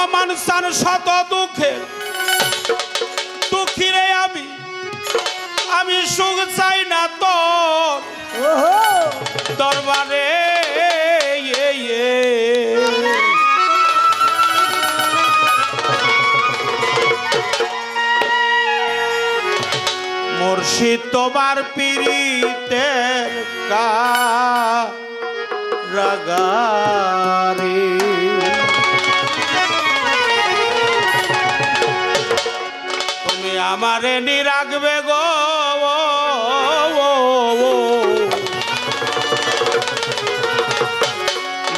রহমান সান শত দুঃখে দুঃখী রে আমি সুখ চাই না তোর দরবারে মুর্শিদ তোমার পীড়িতের কারাগারে তুমি আমারে নি রাখবে গো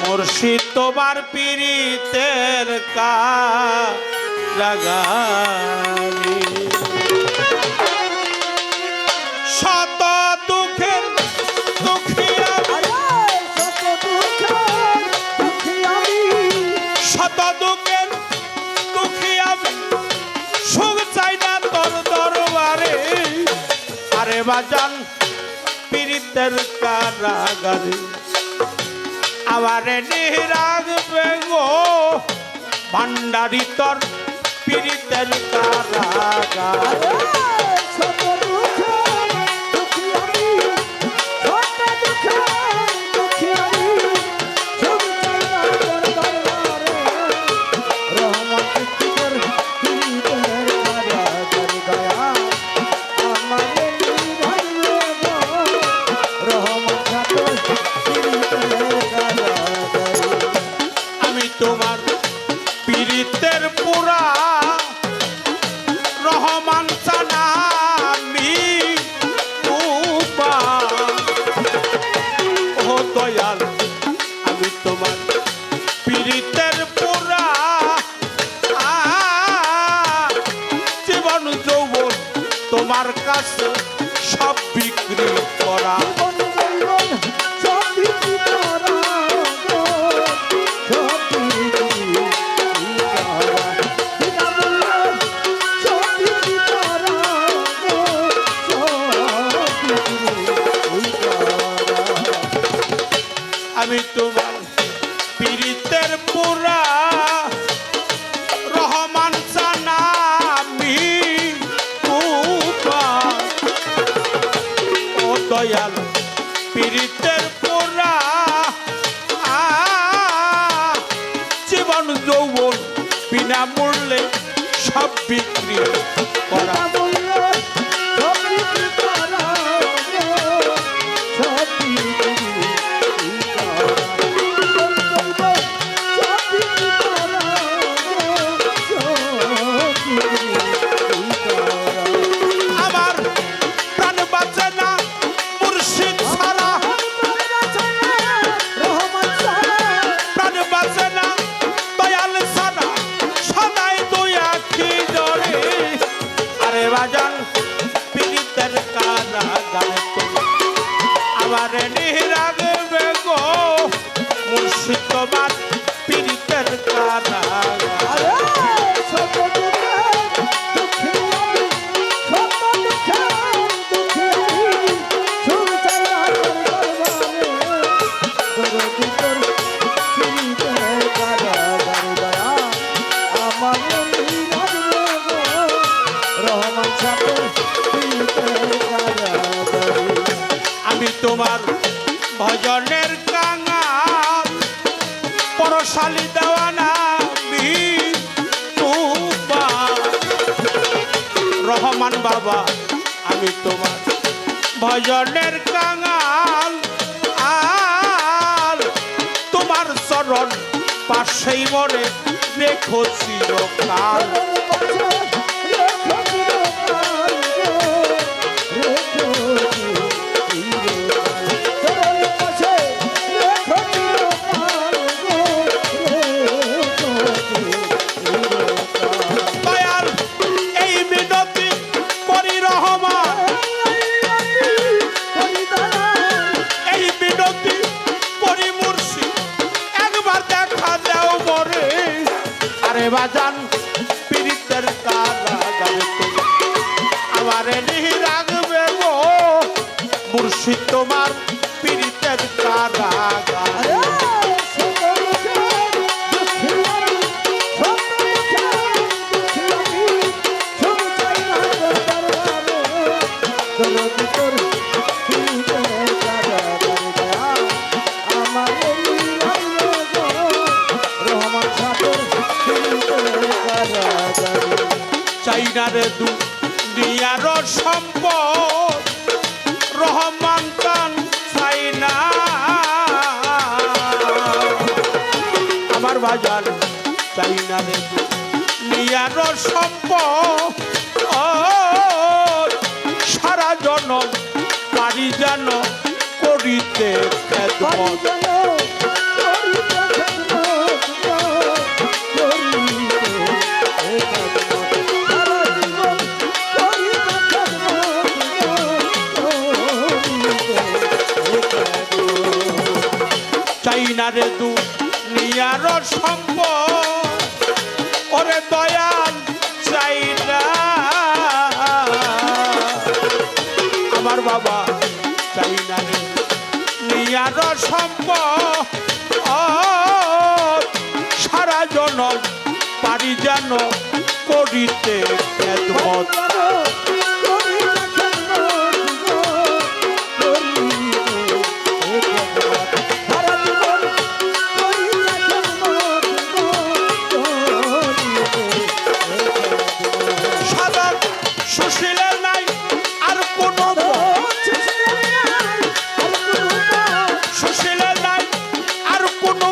মুর্শিদ তোমার পীড়িতের কারাগারে শত দুঃখের দুঃখী শত দুঃখের দুঃখী আমি সুখ চাই না তোর দরবারে আরে বাজান পীড়িতের কারাগারে আমারে নিরাগবে গো ভান্ডারি তোর পীড়িতের কারাগারে তোমার পীড়িতের পুরা রহমান সানা আমি ও দয়াল আমি তোমার পীড়িতের পুরা জীবন যৌবন তোমার কাছে সব বিক্রি করা আমি তোমার পীড়িতের পুরা রহমান সানা আমি ও দয়াল পীড়িতের পুরা জীবন যৌবন বিনা মূল্যে সব বিক্রি করা আমারে নিরাগবে গো মুর্শিদ তোমার পীড়িতের কারাগারে আমি তোমার ভজনের কাঙাল পরশালী দেওয়ানা রহমান বাবা আমি তোমার ভজনের কাঙাল আর তোমার চরণ পাশেই মরে রেখো চিরকাল বাজান পীড়িতের কারাগারে আমারে নিরাগবে গো মুর্শিদ তোমার পীড়িতের কারাগারে না রে দুনিয়ার সম্পদ রহমান খান চাই না আমার বাজার চাই না রে দুনিয়ার সম্পদ সারা জনম পারি যেন করিতে খেদমত চাই না রে দুনিয়ার সম্পদ ওরে দয়াল চাই না আমার বাবা চাই না রে দুনিয়ার সম্পদ সারা জনম পারি যেন করিতে খেদমত সুশীলের নাই আর কোনো সুশীলের নাই আর কোনো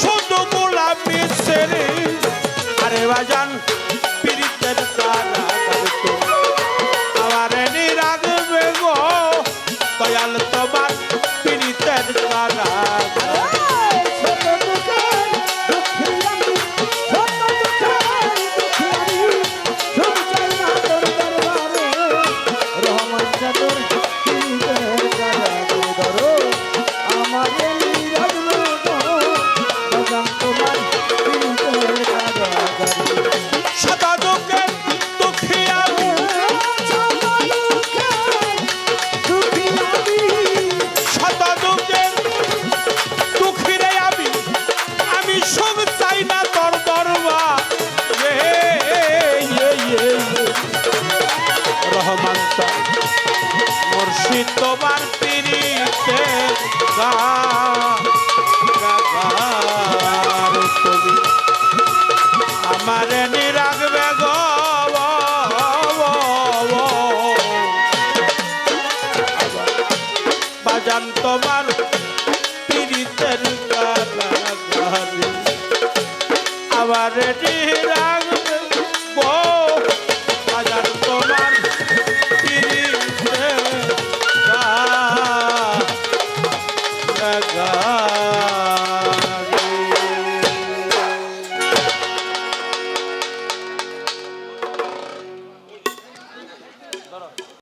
শুধু গোলাপি ছেড়ে আরে বাজান